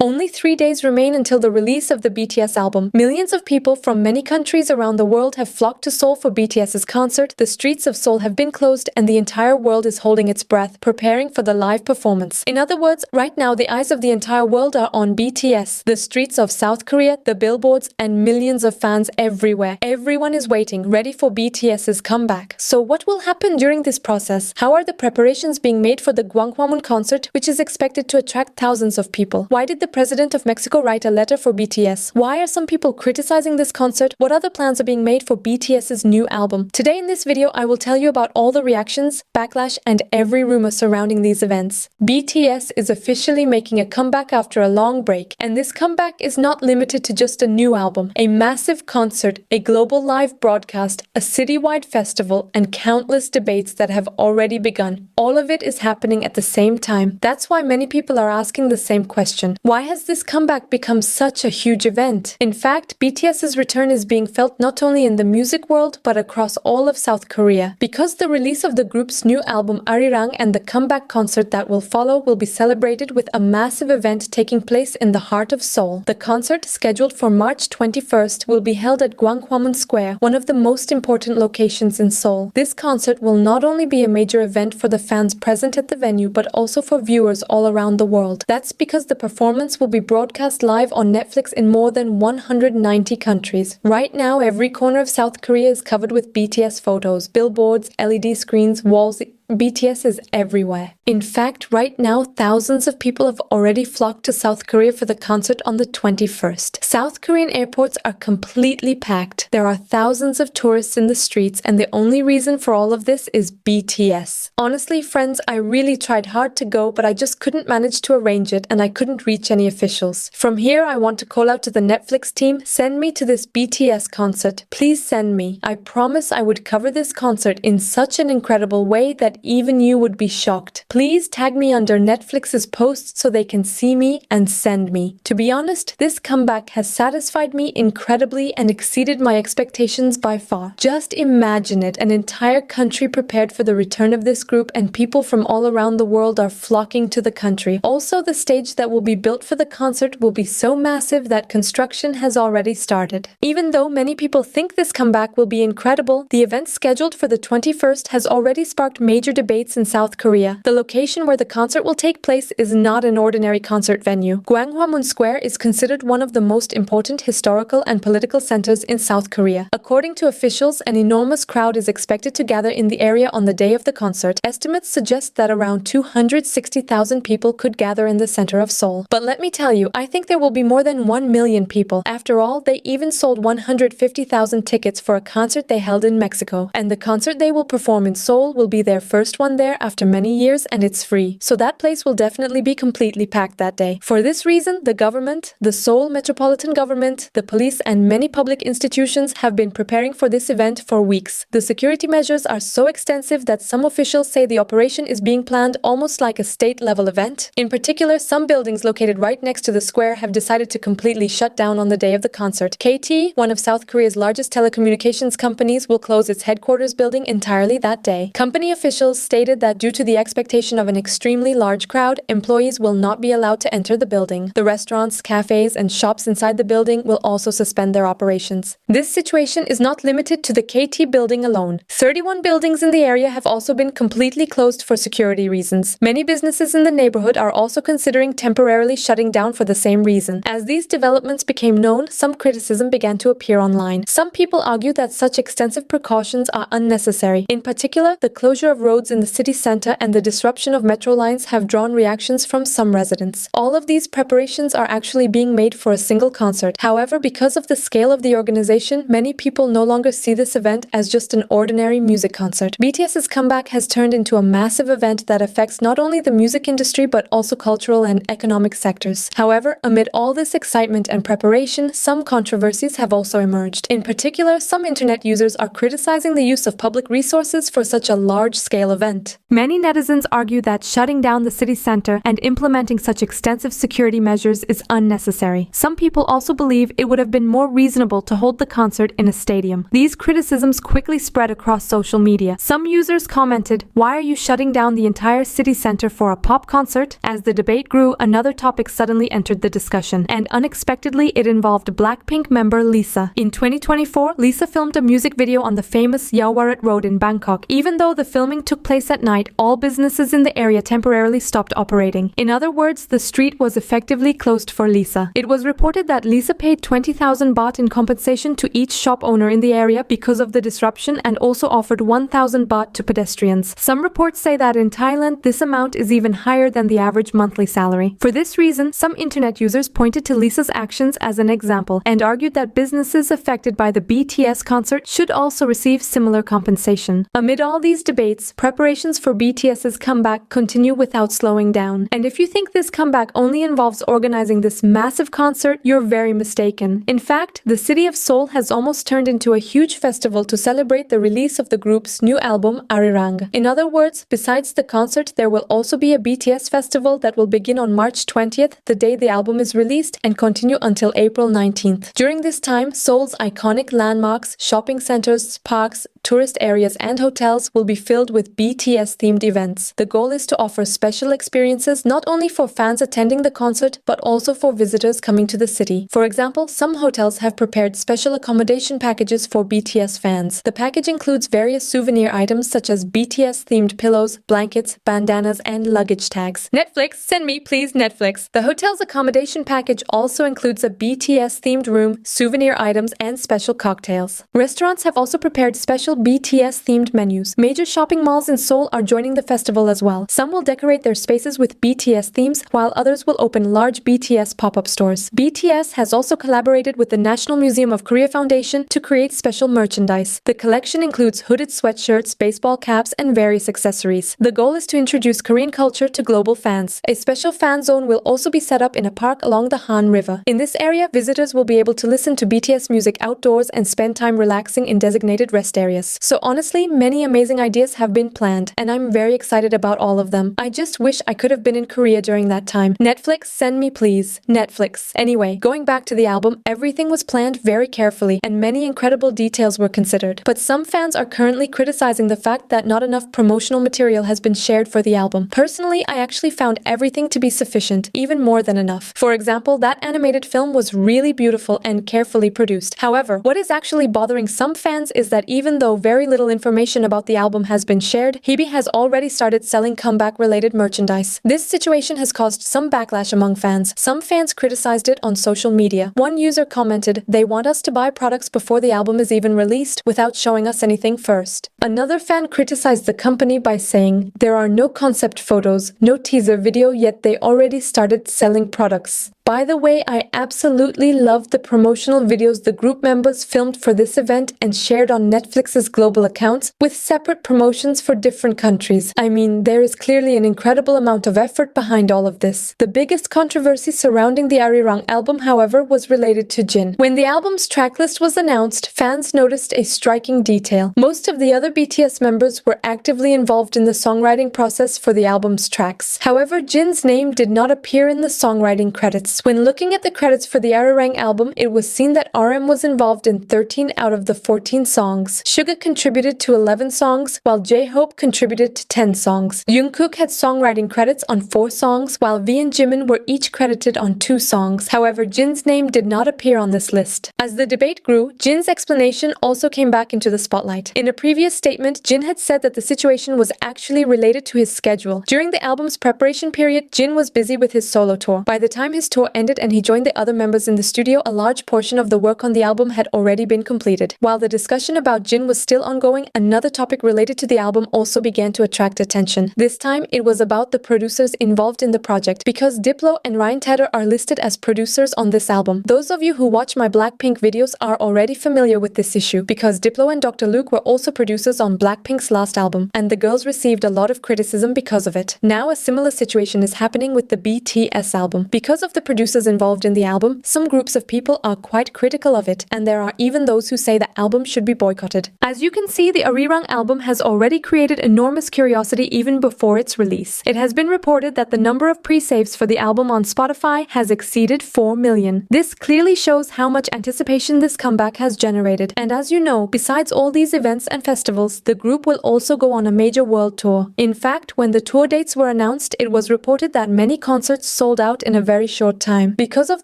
Only 3 days remain until the release of the BTS album. Millions of people from many countries around the world have flocked to Seoul for BTS's concert. The streets of Seoul have been closed and the entire world is holding its breath, preparing for the live performance. In other words, right now the eyes of the entire world are on BTS. The streets of South Korea, the billboards, and millions of fans everywhere. Everyone is waiting, ready for BTS's comeback. So what will happen during this process? How are the preparations being made for the Gwanghwamun concert, which is expected to attract thousands of people? Why did the President of Mexico write a letter for BTS? Why are some people criticizing this concert? What other plans are being made for BTS's new album? Today in this video, I will tell you about all the reactions, backlash, and every rumor surrounding these events. BTS is officially making a comeback after a long break, and this comeback is not limited to just a new album. A massive concert, a global live broadcast, a citywide festival, and countless debates that have already begun. All of it is happening at the same time. That's why many people are asking the same question. Why has this comeback become such a huge event? In fact, BTS's return is being felt not only in the music world, but across all of South Korea. Because the release of the group's new album Arirang and the comeback concert that will follow will be celebrated with a massive event taking place in the heart of Seoul. The concert, scheduled for March 21st, will be held at Gwanghwamun Square, one of the most important locations in Seoul. This concert will not only be a major event for the fans present at the venue, but also for viewers all around the world. That's because the performance will be broadcast live on Netflix in more than 190 countries. Right now, every corner of South Korea is covered with BTS photos, billboards, LED screens, walls. BTS is everywhere. In fact, right now, thousands of people have already flocked to South Korea for the concert on the 21st. South Korean airports are completely packed. There are thousands of tourists in the streets, and the only reason for all of this is BTS. Honestly, friends, I really tried hard to go, but I just couldn't manage to arrange it, and I couldn't reach any officials. From here, I want to call out to the Netflix team, send me to this BTS concert. Please send me. I promise I would cover this concert in such an incredible way that even you would be shocked. Please tag me under Netflix's posts so they can see me and send me. To be honest, this comeback has satisfied me incredibly and exceeded my expectations by far. Just imagine it, an entire country prepared for the return of this group, and people from all around the world are flocking to the country. Also, the stage that will be built for the concert will be so massive that construction has already started. Even though many people think this comeback will be incredible, the event scheduled for the 21st has already sparked major debates in South Korea. The location where the concert will take place is not an ordinary concert venue. Gwanghwamun Square is considered one of the most important historical and political centers in South Korea. According to officials, an enormous crowd is expected to gather in the area on the day of the concert. Estimates suggest that around 260,000 people could gather in the center of Seoul. But let me tell you, I think there will be more than 1 million people. After all, they even sold 150,000 tickets for a concert they held in Mexico. And the concert they will perform in Seoul will be their first one there after many years, and it's free. So that place will definitely be completely packed that day. For this reason, the government, the Seoul Metropolitan Government, the police, and many public institutions have been preparing for this event for weeks. The security measures are so extensive that some officials say the operation is being planned almost like a state-level event. In particular, some buildings located right next to the square have decided to completely shut down on the day of the concert. KT, one of South Korea's largest telecommunications companies, will close its headquarters building entirely that day. Company officials stated that due to the expectation of an extremely large crowd, employees will not be allowed to enter the building. The restaurants, cafes, and shops inside the building will also suspend their operations. This situation is not limited to the KT building alone. 31 buildings in the area have also been completely closed for security reasons. Many businesses in the neighborhood are also considering temporarily shutting down for the same reason. As these developments became known, some criticism began to appear online. Some people argue that such extensive precautions are unnecessary. In particular, the closure of roads in the city center and the disruption of metro lines have drawn reactions from some residents. All of these preparations are actually being made for a single concert. However, because of the scale of the organization, many people no longer see this event as just an ordinary music concert. BTS's comeback has turned into a massive event that affects not only the music industry but also cultural and economic sectors. However, amid all this excitement and preparation, some controversies have also emerged. In particular, some internet users are criticizing the use of public resources for such a large-scale large-scale event. Many netizens argue that shutting down the city center and implementing such extensive security measures is unnecessary. Some people also believe it would have been more reasonable to hold the concert in a stadium. These criticisms quickly spread across social media. Some users commented, "Why are you shutting down the entire city center for a pop concert?" As the debate grew, another topic suddenly entered the discussion, and unexpectedly it involved Blackpink member Lisa. In 2024, Lisa filmed a music video on the famous Yaowarat Road in Bangkok. Even though the filming took place at night, all businesses in the area temporarily stopped operating. In other words, the street was effectively closed for Lisa. It was reported that Lisa paid 20,000 baht in compensation to each shop owner in the area because of the disruption and also offered 1,000 baht to pedestrians. Some reports say that in Thailand, this amount is even higher than the average monthly salary. For this reason, some internet users pointed to Lisa's actions as an example and argued that businesses affected by the BTS concert should also receive similar compensation. Amid all these debates, preparations for BTS's comeback continue without slowing down. And if you think this comeback only involves organizing this massive concert, you're very mistaken. In fact, the city of Seoul has almost turned into a huge festival to celebrate the release of the group's new album, Arirang. In other words, besides the concert, there will also be a BTS festival that will begin on March 20th, the day the album is released, and continue until April 19th. During this time, Seoul's iconic landmarks, shopping centers, parks, tourist areas and hotels will be filled with BTS-themed events. The goal is to offer special experiences not only for fans attending the concert, but also for visitors coming to the city. For example, some hotels have prepared special accommodation packages for BTS fans. The package includes various souvenir items such as BTS-themed pillows, blankets, bandanas, and luggage tags. Netflix, send me please Netflix. The hotel's accommodation package also includes a BTS-themed room, souvenir items, and special cocktails. Restaurants have also prepared special BTS-themed menus. Major shopping malls in Seoul are joining the festival as well. Some will decorate their spaces with BTS themes, while others will open large BTS pop-up stores. BTS has also collaborated with the National Museum of Korea Foundation to create special merchandise. The collection includes hooded sweatshirts, baseball caps, and various accessories. The goal is to introduce Korean culture to global fans. A special fan zone will also be set up in a park along the Han River. In this area, visitors will be able to listen to BTS music outdoors and spend time relaxing in designated rest areas. So honestly, many amazing ideas have been planned, and I'm very excited about all of them. I just wish I could have been in Korea during that time. Netflix, send me please. Netflix. Anyway, going back to the album, everything was planned very carefully, and many incredible details were considered. But some fans are currently criticizing the fact that not enough promotional material has been shared for the album. Personally, I actually found everything to be sufficient, even more than enough. For example, that animated film was really beautiful and carefully produced. However, what is actually bothering some fans is that even though very little information about the album has been shared, Hebe has already started selling comeback-related merchandise. This situation has caused some backlash among fans. Some fans criticized it on social media. One user commented, "They want us to buy products before the album is even released without showing us anything first." Another fan criticized the company by saying, "There are no concept photos, no teaser video, yet they already started selling products." By the way, I absolutely loved the promotional videos the group members filmed for this event and shared on Netflix's global accounts with separate promotions for different countries. I mean, there is clearly an incredible amount of effort behind all of this. The biggest controversy surrounding the Arirang album, however, was related to Jin. When the album's tracklist was announced, fans noticed a striking detail. Most of the other BTS members were actively involved in the songwriting process for the album's tracks. However, Jin's name did not appear in the songwriting credits. When looking at the credits for the Arirang album, it was seen that RM was involved in 13 out of the 14 songs. Suga contributed to 11 songs, while J-Hope contributed to 10 songs. Jungkook had songwriting credits on 4 songs, while V and Jimin were each credited on 2 songs. However, Jin's name did not appear on this list. As the debate grew, Jin's explanation also came back into the spotlight. In a previous statement, Jin had said that the situation was actually related to his schedule. During the album's preparation period, Jin was busy with his solo tour. By the time his tour ended and he joined the other members in the studio, a large portion of the work on the album had already been completed. While the discussion about Jin was still ongoing, another topic related to the album also began to attract attention. This time, it was about the producers involved in the project, because Diplo and Ryan Tedder are listed as producers on this album. Those of you who watch my Blackpink videos are already familiar with this issue, because Diplo and Dr. Luke were also producers on Blackpink's last album, and the girls received a lot of criticism because of it. Now, a similar situation is happening with the BTS album. Because of the producers involved in the album, some groups of people are quite critical of it, and there are even those who say the album should be boycotted. As you can see, the Arirang album has already created enormous curiosity even before its release. It has been reported that the number of pre-saves for the album on Spotify has exceeded 4 million. This clearly shows how much anticipation this comeback has generated. And as you know, besides all these events and festivals, the group will also go on a major world tour. In fact, when the tour dates were announced, it was reported that many concerts sold out in a very short time. Because of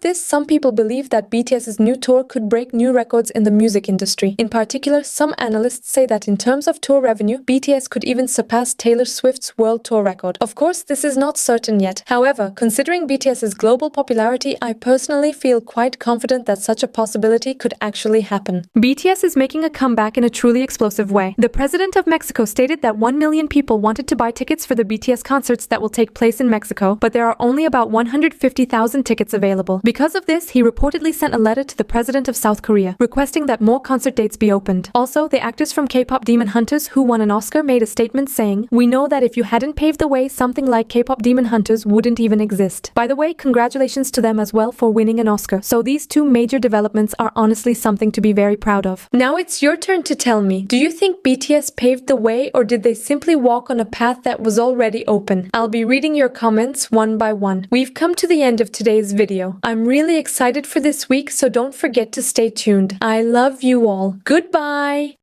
this, some people believe that BTS's new tour could break new records in the music industry. In particular, some analysts say that in terms of tour revenue, BTS could even surpass Taylor Swift's world tour record. Of course, this is not certain yet. However, considering BTS's global popularity, I personally feel quite confident that such a possibility could actually happen. BTS is making a comeback in a truly explosive way. The president of Mexico stated that 1 million people wanted to buy tickets for the BTS concerts that will take place in Mexico, but there are only about 150,000 tickets available. Because of this, he reportedly sent a letter to the president of South Korea, requesting that more concert dates be opened. Also, the actors from K-pop Demon Hunters who won an Oscar made a statement saying, "We know that if you hadn't paved the way, something like K-pop Demon Hunters wouldn't even exist." By the way, congratulations to them as well for winning an Oscar. So these two major developments are honestly something to be very proud of. Now it's your turn to tell me, do you think BTS paved the way, or did they simply walk on a path that was already open? I'll be reading your comments one by one. We've come to the end of today's video. I'm really excited for this week, so don't forget to stay tuned. I love you all. Goodbye!